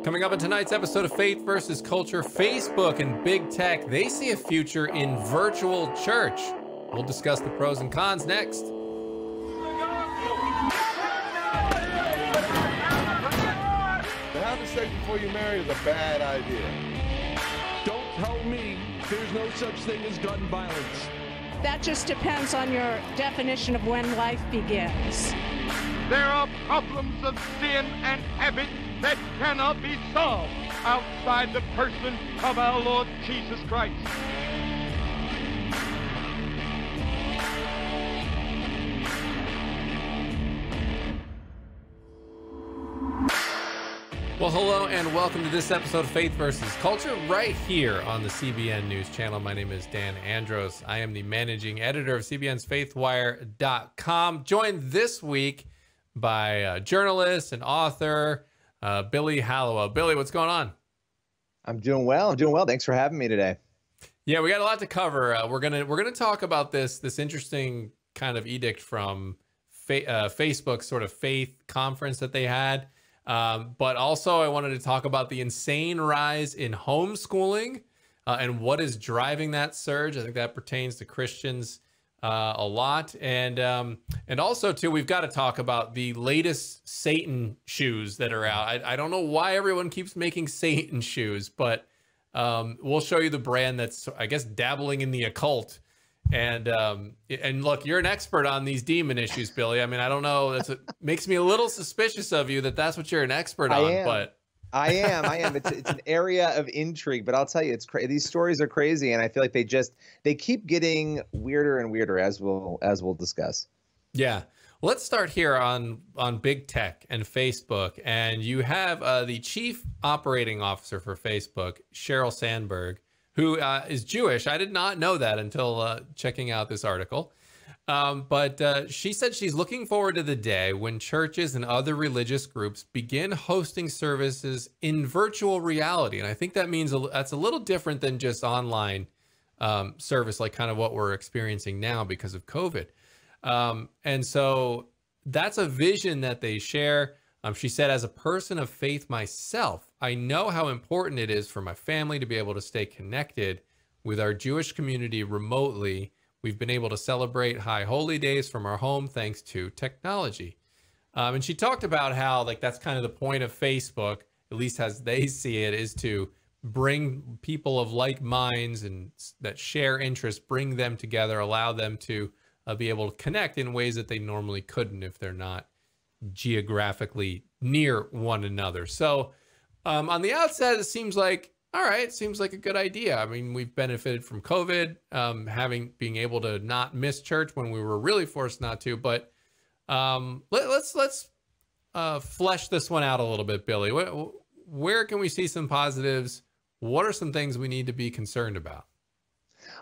Coming up in tonight's episode of Faith versus Culture, Facebook and big tech, they see a future in virtual church. We'll discuss the pros and cons next. To have sex before you marry is a bad idea. Don't tell me there's no such thing as gun violence. That just depends on your definition of when life begins. There are problems of sin and habit that cannot be solved outside the person of our Lord Jesus Christ. Well, hello and welcome to this episode of Faith versus Culture right here on the CBN News Channel. My name is Dan Andros. I am the managing editor of CBN's Faithwire.com. Joined this week by journalist and author Billy Hallowell. Billy, what's going on? I'm doing well. Thanks for having me today. Yeah, we got a lot to cover. We're gonna talk about this interesting kind of edict from Facebook's sort of faith conference that they had. But also I wanted to talk about the insane rise in homeschooling and what is driving that surge. I think that pertains to Christians a lot. And also, too, we've got to talk about the latest Satan shoes that are out. I don't know why everyone keeps making Satan shoes, but we'll show you the brand that's, I guess, dabbling in the occult. And look, you're an expert on these demon issues, Billy. I mean, I don't know. It makes me a little suspicious of you that that's what you're an expert on. But I am. It's an area of intrigue, but I'll tell you, it's crazy. These stories are crazy, and I feel like they keep getting weirder and weirder as we'll discuss. Yeah. Let's start here on big tech and Facebook. And you have the chief operating officer for Facebook, Sheryl Sandberg, who is Jewish. I did not know that until checking out this article. But she said she's looking forward to the day when churches and other religious groups begin hosting services in virtual reality. And I think that means that's a little different than just online service, like kind of what we're experiencing now because of COVID. And so that's a vision that they share. She said, as a person of faith myself, I know how important it is for my family to be able to stay connected with our Jewish community remotely. We've been able to celebrate high holy days from our home thanks to technology. And she talked about how that's kind of the point of Facebook, at least as they see it, is to bring people of like minds and that share interests, bring them together, allow them to be able to connect in ways that they normally couldn't if they're not geographically near one another. So on the outset, it seems like, all right, seems like a good idea. I mean, we've benefited from COVID, being able to not miss church when we were really forced not to. But let's flesh this one out a little bit, Billy. Where can we see some positives? What are some things we need to be concerned about?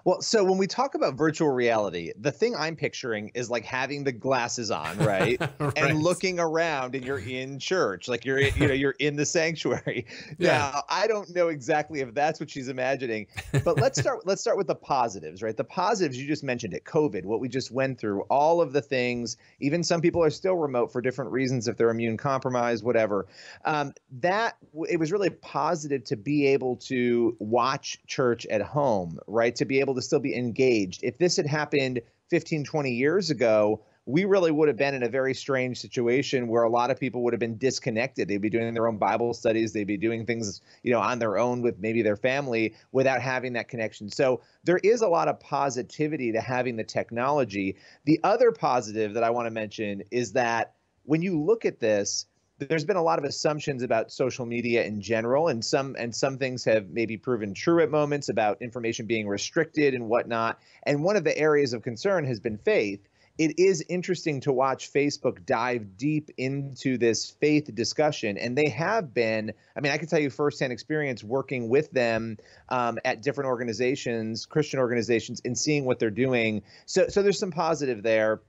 Well, so when we talk about virtual reality, the thing I'm picturing is like having the glasses on, right? Right. And looking around and you're in church, like you're in the sanctuary. Yeah. Now, I don't know exactly if that's what she's imagining, but let's start with the positives, right? The positives, you just mentioned it, COVID, what we just went through, all of the things, even some people are still remote for different reasons, if they're immune compromised, whatever. It was really positive to be able to watch church at home, right? To be able to still be engaged. If this had happened 15, 20 years ago, we really would have been in a very strange situation where a lot of people would have been disconnected. They'd be doing their own Bible studies. They'd be doing things, on their own with maybe their family without having that connection. So there is a lot of positivity to having the technology. The other positive that I want to mention is that when you look at this, there's been a lot of assumptions about social media in general, and some things have maybe proven true at moments about information being restricted and whatnot. And one of the areas of concern has been faith. It is interesting to watch Facebook dive deep into this faith discussion. And they have been, I can tell you firsthand experience working with them at different organizations, Christian organizations, and seeing what they're doing. So there's some positive there.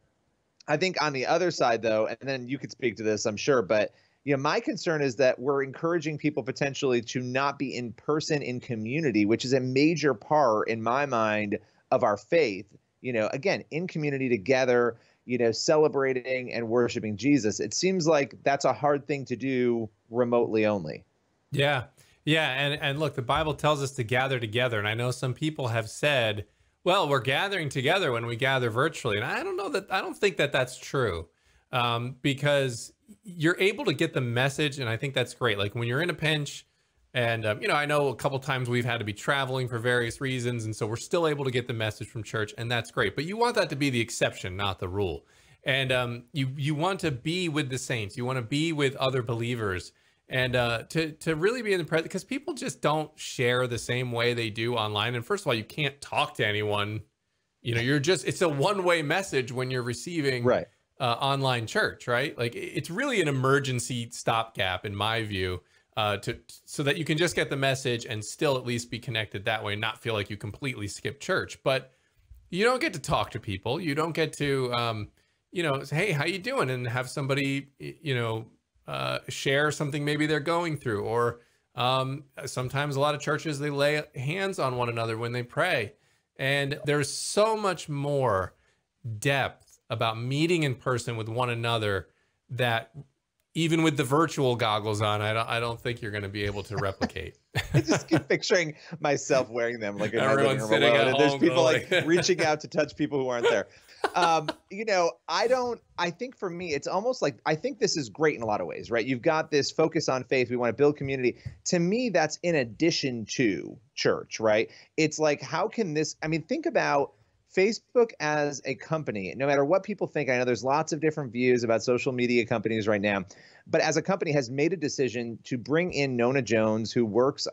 I think on the other side, though, and then you could speak to this, I'm sure, but my concern is that we're encouraging people potentially to not be in person in community, which is a major part in my mind of our faith. Again, in community together, celebrating and worshiping Jesus. It seems like that's a hard thing to do remotely only. Yeah. Yeah. And look, the Bible tells us to gather together. And I know some people have said, well, we're gathering together when we gather virtually. And I don't think that that's true, because you're able to get the message. And I think that's great. Like when you're in a pinch and, I know a couple times we've had to be traveling for various reasons. And so we're still able to get the message from church. And that's great. But you want that to be the exception, not the rule. And you want to be with the saints. You want to be with other believers. And to really be in the presence, because people just don't share the same way they do online. And first of all, you can't talk to anyone. It's a one-way message when you're receiving online church, right? Like it's really an emergency stopgap, in my view, so that you can just get the message and still at least be connected that way, and not feel like you completely skip church. But you don't get to talk to people. You don't get to, say, hey, how you doing? And have somebody, share something maybe they're going through. Or sometimes a lot of churches, they lay hands on one another when they pray. And there's so much more depth about meeting in person with one another that even with the virtual goggles on, I don't think you're going to be able to replicate. I just keep picturing myself wearing them, like in my living Everyone's room sitting alone, at and there's home people going, like reaching out to touch people who aren't there. I think for me, it's almost like, I think this is great in a lot of ways, right? You've got this focus on faith. We want to build community. To me, that's in addition to church, right? It's like, how can this, think about Facebook as a company, no matter what people think. I know there's lots of different views about social media companies right now, but as a company has made a decision to bring in Nona Jones, who's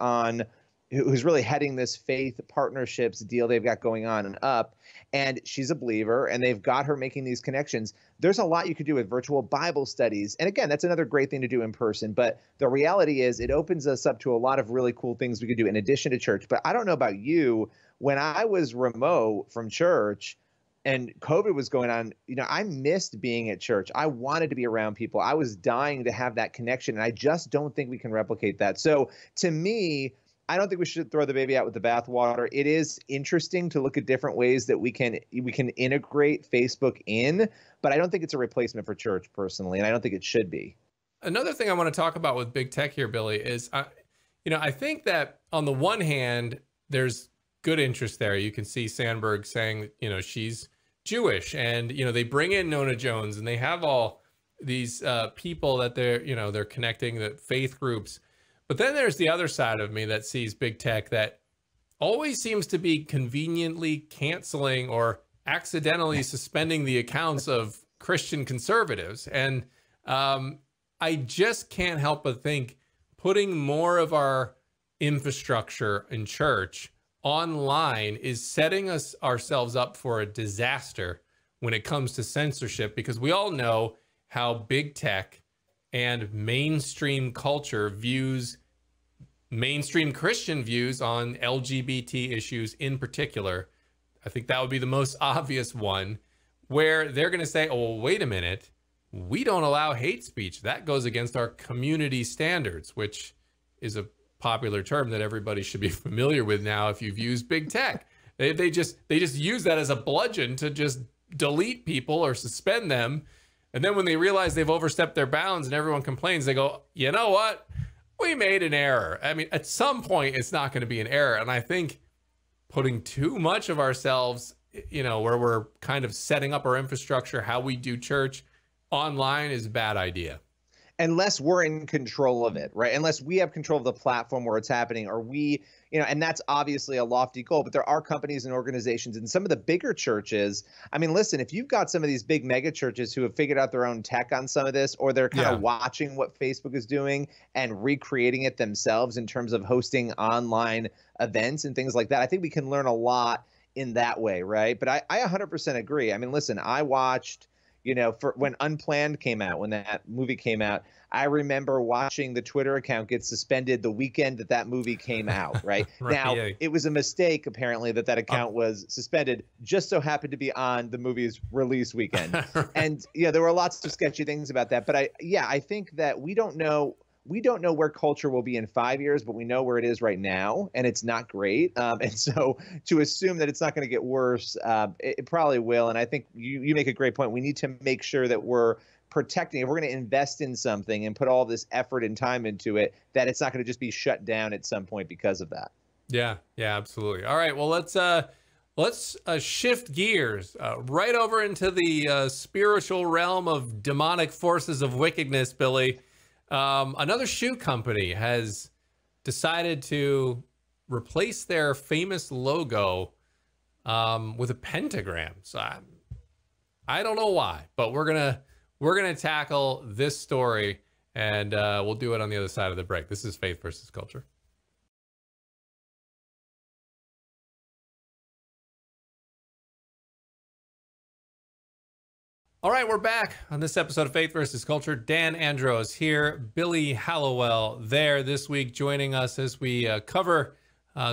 really heading this faith partnerships deal they've got going on and up. And she's a believer, and they've got her making these connections. There's a lot you could do with virtual Bible studies. And again, that's another great thing to do in person. But the reality is it opens us up to a lot of really cool things we could do in addition to church. But I don't know about you. When I was remote from church and COVID was going on, I missed being at church. I wanted to be around people. I was dying to have that connection. And I just don't think we can replicate that. So to me, I don't think we should throw the baby out with the bathwater. It is interesting to look at different ways that we can integrate Facebook in, but I don't think it's a replacement for church personally, and I don't think it should be. Another thing I want to talk about with big tech here, Billy, is I think that on the one hand, there's good interest there. You can see Sandberg saying, she's Jewish, and they bring in Nona Jones, and they have all these people that they're connecting, the faith groups. But then there's the other side of me that sees big tech that always seems to be conveniently canceling or accidentally suspending the accounts of Christian conservatives. And I just can't help but think putting more of our infrastructure in church online is setting ourselves up for a disaster when it comes to censorship, because we all know how big tech and mainstream culture views mainstream Christian views on LGBT issues in particular. I think that would be the most obvious one, where they're going to say, oh, well, wait a minute, we don't allow hate speech. That goes against our community standards, which is a popular term that everybody should be familiar with now if you've used big tech. They just use that as a bludgeon to just delete people or suspend them. And then when they realize they've overstepped their bounds and everyone complains, they go, you know what? We made an error. At some point, it's not going to be an error. And I think putting too much of ourselves, where we're kind of setting up our infrastructure, how we do church online, is a bad idea. Unless we're in control of it, right? Unless we have control of the platform where it's happening, or we, and that's obviously a lofty goal, but there are companies and organizations and some of the bigger churches. Listen, if you've got some of these big mega churches who have figured out their own tech on some of this, or they're kind of watching what Facebook is doing and recreating it themselves in terms of hosting online events and things like that, I think we can learn a lot in that way, right? But I 100% agree. Listen, I watched, for when Unplanned came out, when that movie came out, I remember watching the Twitter account get suspended the weekend that movie came out, right? Now, it was a mistake, apparently, that account was suspended, just so happened to be on the movie's release weekend. And, there were lots of sketchy things about that. But I think that we don't know where culture will be in 5 years, but we know where it is right now, and it's not great. And so to assume that it's not going to get worse, it probably will. And I think you make a great point. We need to make sure that we're protecting, if we're going to invest in something and put all this effort and time into it, that it's not going to just be shut down at some point because of that. Yeah, absolutely. All right, well, let's shift gears right over into the spiritual realm of demonic forces of wickedness, Billy. Another shoe company has decided to replace their famous logo with a pentagram. So I don't know why, but we're gonna tackle this story, and we'll do it on the other side of the break. This is Faith versus Culture. All right, we're back on this episode of Faith versus Culture. Dan Andros here, Billy Hallowell there this week, joining us as we cover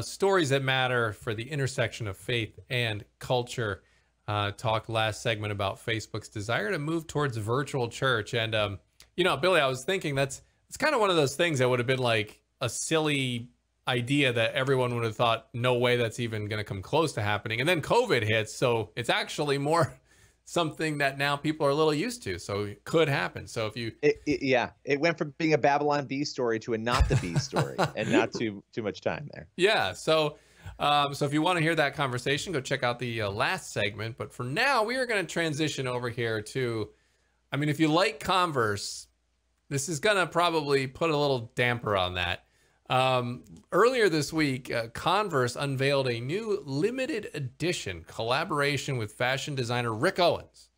stories that matter for the intersection of faith and culture. Talked last segment about Facebook's desire to move towards virtual church. And, Billy, I was thinking it's kind of one of those things that would have been like a silly idea that everyone would have thought, no way that's even going to come close to happening. And then COVID hits, so it's actually more something that now people are a little used to, so it could happen. So if you it went from being a Babylon Bee story to a not the Bee story, and not too much time there. Yeah, so if you want to hear that conversation, go check out the last segment. But for now, we are going to transition over here to, if you like Converse, this is going to probably put a little damper on that. Earlier this week, Converse unveiled a new limited edition collaboration with fashion designer Rick Owens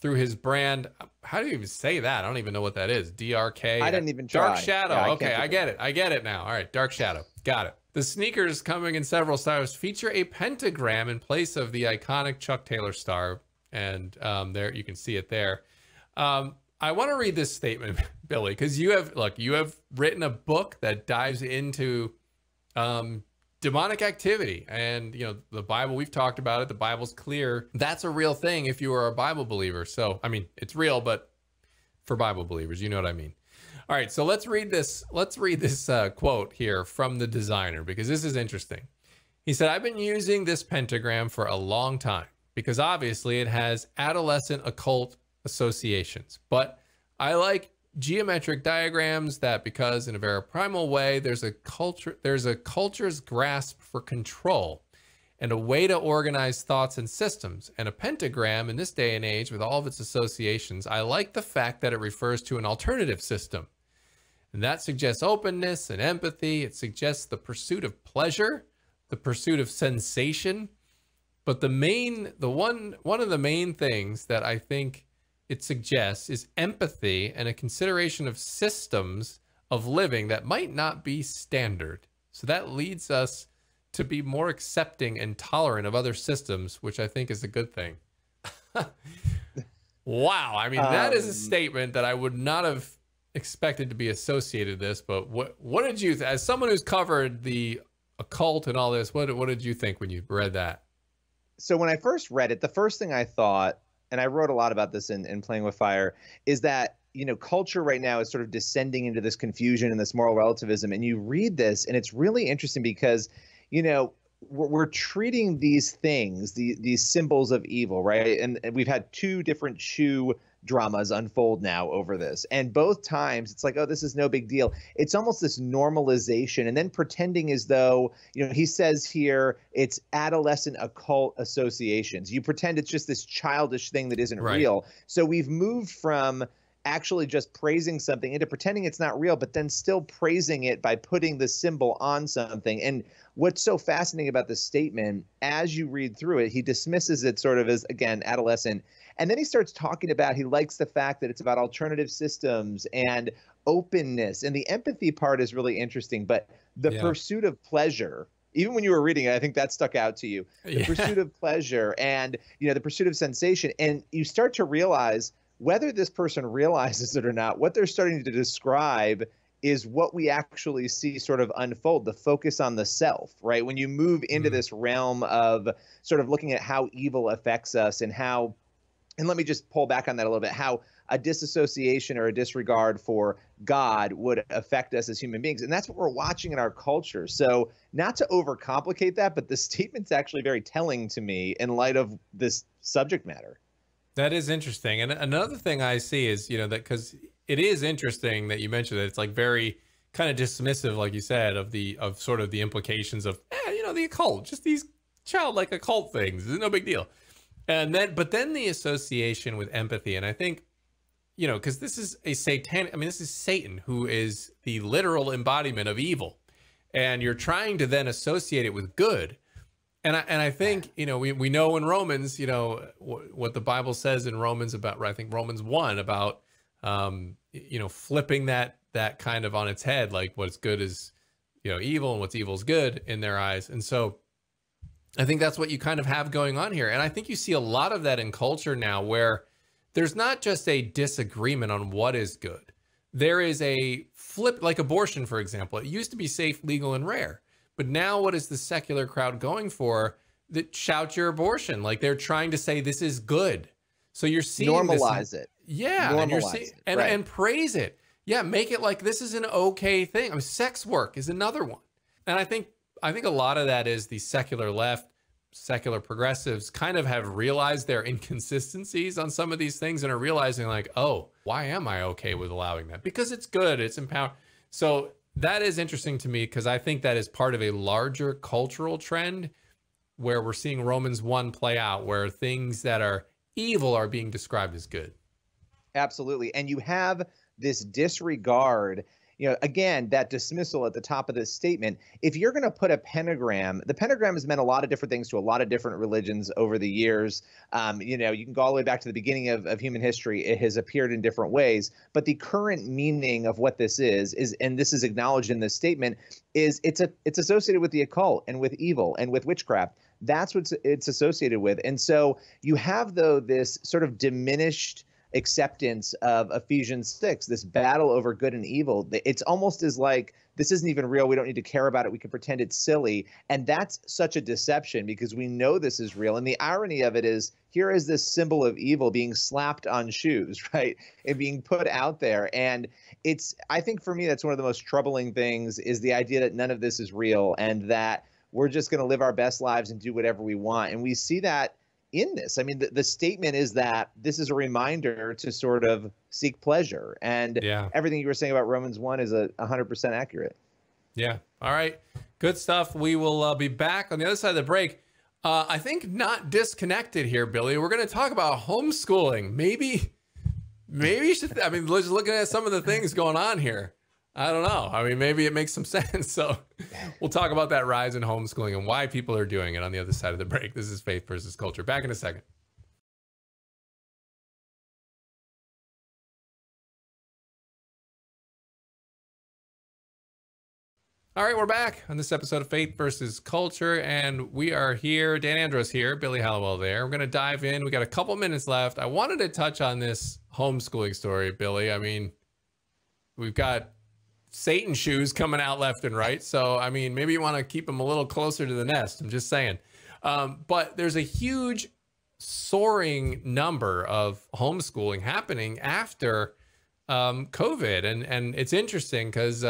through his brand. How do you even say that? I don't even know what that is. DRK. I didn't even try. Dark Shadow. Yeah, okay, I get it. I get it now. All right, Dark Shadow. Got it. The sneakers, coming in several styles, feature a pentagram in place of the iconic Chuck Taylor star. And there you can see it there. I want to read this statement, Billy, because you have written a book that dives into demonic activity, and the Bible. We've talked about it. The Bible's clear. That's a real thing if you are a Bible believer. So it's real, but for Bible believers, you know what I mean. All right, so let's read this. Let's read this quote here from the designer, because this is interesting. He said, "I've been using this pentagram for a long time because obviously it has adolescent occult associations, but I like geometric diagrams because in a very primal way, there's a culture's grasp for control and a way to organize thoughts and systems. And a pentagram in this day and age with all of its associations, I like the fact that it refers to an alternative system. And that suggests openness and empathy. It suggests the pursuit of pleasure, the pursuit of sensation. But one of the main things that I think it suggests is empathy and a consideration of systems of living that might not be standard. So that leads us to be more accepting and tolerant of other systems, which I think is a good thing." Wow. That is a statement that I would not have expected to be associated with this, but what did you, as someone who's covered the occult and all this, what did you think when you read that? So when I first read it, the first thing I thought, and I wrote a lot about this in Playing with Fire, is that, culture right now is sort of descending into this confusion and this moral relativism. And you read this, and it's really interesting because, we're treating these things, these symbols of evil, right? And we've had two different shoe dramas unfold now over this. And both times it's like, oh, this is no big deal. It's almost this normalization and then pretending as though, he says here, it's adolescent occult associations. You pretend it's just this childish thing that isn't real. So we've moved from actually just praising something into pretending it's not real, but then still praising it by putting the symbol on something. And what's so fascinating about this statement, as you read through it, he dismisses it sort of as, again, adolescent. And then he starts talking about, he likes the fact that it's about alternative systems and openness. And the empathy part is really interesting, but the pursuit of pleasure, even when you were reading it, I think that stuck out to you. The pursuit of pleasure and, the pursuit of sensation. And you start to realize, whether this person realizes it or not, what they're starting to describe is what we actually see sort of unfold, the focus on the self, right? When you move into this realm of sort of looking at how evil affects us and how, and let me just pull back on that a little bit, how a disassociation or a disregard for God would affect us as human beings. And that's what we're watching in our culture. So not to overcomplicate that, but the statement's actually very telling to me in light of this subject matter. That is interesting. And another thing I see is, that because it is interesting that you mentioned that it's like very kind of dismissive, like you said, of sort of the implications of, the occult, just these childlike occult things. It's no big deal. But then the association with empathy. And I think, because this is this is Satan, who is the literal embodiment of evil. And you're trying to then associate it with good. And I think, we know in Romans, what the Bible says in Romans about, I think Romans 1 about, flipping that kind of on its head, like what's good is, evil and what's evil is good in their eyes. And so I think that's what you kind of have going on here. And I think you see a lot of that in culture now, where there's not just a disagreement on what is good. There is a flip, like abortion, for example. It used to be safe, legal, and rare. But now what is the secular crowd going for? That shout your abortion. Like they're trying to say this is good. So you're seeing normalize it. Yeah. Normalize it. Right. And praise it. Yeah. Make it like this is an okay thing. I mean, sex work is another one. And I think a lot of that is the secular left, secular progressives kind of have realized their inconsistencies on some of these things and are realizing like, oh, why am I okay with allowing that? Because it's good. It's empowering. So that is interesting to me, because I think that is part of a larger cultural trend where we're seeing Romans 1 play out, where things that are evil are being described as good. Absolutely. And you have this disregard, again, that dismissal at the top of this statement. If you're going to put a pentagram, the pentagram has meant a lot of different things to a lot of different religions over the years. You can go all the way back to the beginning of human history. It has appeared in different ways. But the current meaning of what this is, and this is acknowledged in this statement, is it's associated with the occult and with evil and with witchcraft. That's what it's associated with. And so you have, though, this sort of diminished acceptance of Ephesians 6, this battle over good and evil. It's almost as like, this isn't even real. We don't need to care about it. We can pretend it's silly. And that's such a deception, because we know this is real. And the irony of it is, here is this symbol of evil being slapped on shoes, right? And being put out there. And I think for me, that's one of the most troubling things, is the idea that none of this is real and that we're just going to live our best lives and do whatever we want. And we see that in this. I mean, the statement is that this is a reminder to sort of seek pleasure. And everything you were saying about Romans 1 is 100% accurate. Yeah. All right. Good stuff. We will be back on the other side of the break. I think not disconnected here, Billy. We're going to talk about homeschooling. Maybe you should, just looking at some of the things going on here. I don't know. Maybe it makes some sense. So we'll talk about that rise in homeschooling and why people are doing it on the other side of the break. This is Faith versus Culture. Back in a second. All right, we're back on this episode of Faith versus Culture, and we are here. Dan Andros here, Billy Hallowell there. We're going to dive in. We got a couple minutes left. I wanted to touch on this homeschooling story, Billy. We've got Satan shoes coming out left and right. So, maybe you want to keep them a little closer to the nest. I'm just saying. But there's a huge soaring number of homeschooling happening after COVID. And it's interesting because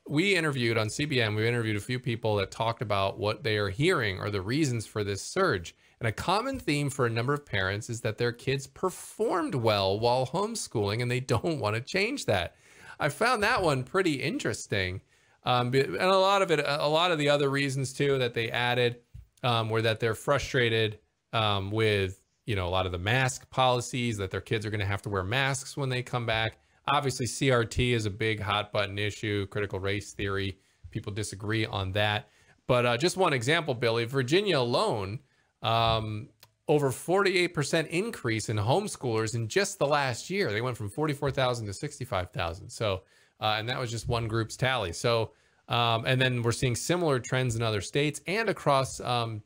we interviewed on CBN, we interviewed a few people that talked about what they are hearing or the reasons for this surge. And a common theme for a number of parents is that their kids performed well while homeschooling and they don't want to change that. I found that one pretty interesting. And a lot of the other reasons too that they added were that they're frustrated with, a lot of the mask policies, that their kids are going to have to wear masks when they come back. Obviously, CRT is a big hot button issue, critical race theory. People disagree on that. But just one example, Billy, Virginia alone, over 48% increase in homeschoolers in just the last year. They went from 44,000 to 65,000. So, and that was just one group's tally. So, and then we're seeing similar trends in other states and across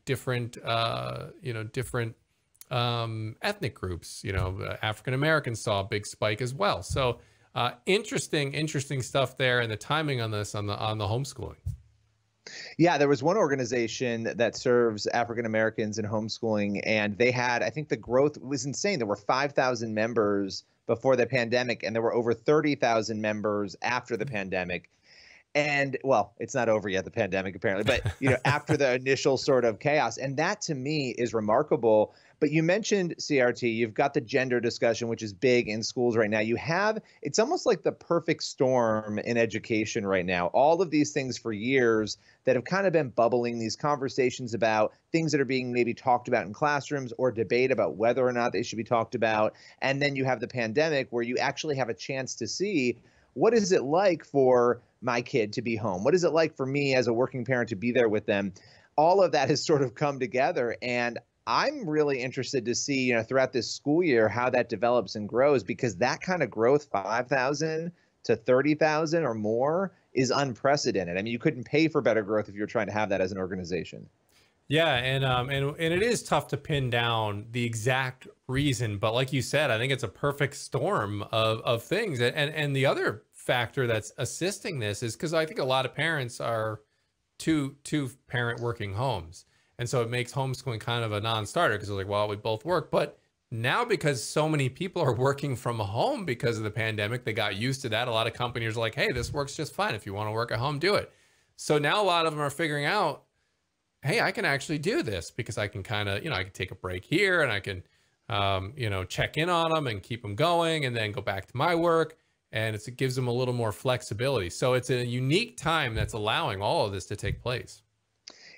different ethnic groups. African Americans saw a big spike as well. So, interesting stuff there, and the timing on this on the homeschooling. Yeah, there was one organization that serves African Americans in homeschooling, and they had, I think the growth was insane. There were 5,000 members before the pandemic, and there were over 30,000 members after the pandemic. And well, it's not over yet, the pandemic apparently, but after the initial sort of chaos. And that to me is remarkable. But you mentioned CRT, you've got the gender discussion, which is big in schools right now. It's almost like the perfect storm in education right now. All of these things for years that have kind of been bubbling, these conversations about things that are being maybe talked about in classrooms or debate about whether or not they should be talked about. And then you have the pandemic where you actually have a chance to see, what is it like for my kid to be home? What is it like for me as a working parent to be there with them? All of that has sort of come together. And I'm really interested to see, throughout this school year, how that develops and grows, because that kind of growth, 5,000 to 30,000 or more, is unprecedented. I mean, you couldn't pay for better growth if you're trying to have that as an organization. Yeah, and it is tough to pin down the exact reason, but like you said, I think it's a perfect storm of things. And the other factor that's assisting this is because I think a lot of parents are two parent working homes. And so it makes homeschooling kind of a non-starter because they're like, well, we both work. But now, because so many people are working from home because of the pandemic, they got used to that. A lot of companies are like, hey, this works just fine. If you want to work at home, do it. So now a lot of them are figuring out, hey, I can actually do this because I can kind of, I can take a break here and I can, check in on them and keep them going and then go back to my work. And it gives them a little more flexibility. So it's a unique time that's allowing all of this to take place.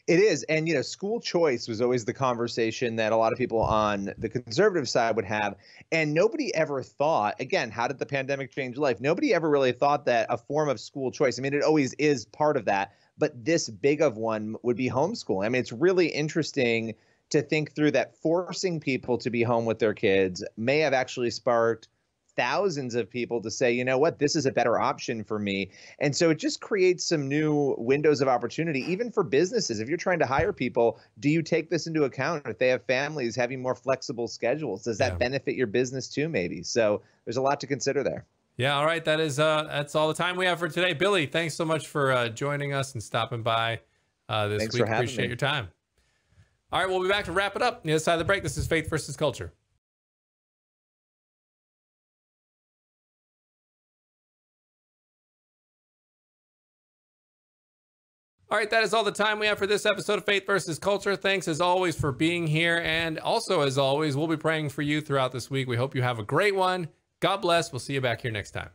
It is. And, school choice was always the conversation that a lot of people on the conservative side would have. And nobody ever thought, again, how did the pandemic change life? Nobody ever really thought that a form of school choice, I mean, it always is part of that, but this big of one would be homeschooling. I mean, it's really interesting to think through that forcing people to be home with their kids may have actually sparked thousands of people to say, you know what, this is a better option for me. And so it just creates some new windows of opportunity, even for businesses. If you're trying to hire people, do you take this into account? If they have families, having more flexible schedules, does that benefit your business too, maybe? So there's a lot to consider there. Yeah. All right. That's all the time we have for today. Billy, thanks so much for joining us and stopping by this Thanks week. for having Appreciate me. your time. All right. We'll be back to wrap it up on the other side of the break. This is Faith versus Culture. All right, that is all the time we have for this episode of Faith versus Culture. Thanks as always for being here. And also, as always, we'll be praying for you throughout this week. We hope you have a great one. God bless. We'll see you back here next time.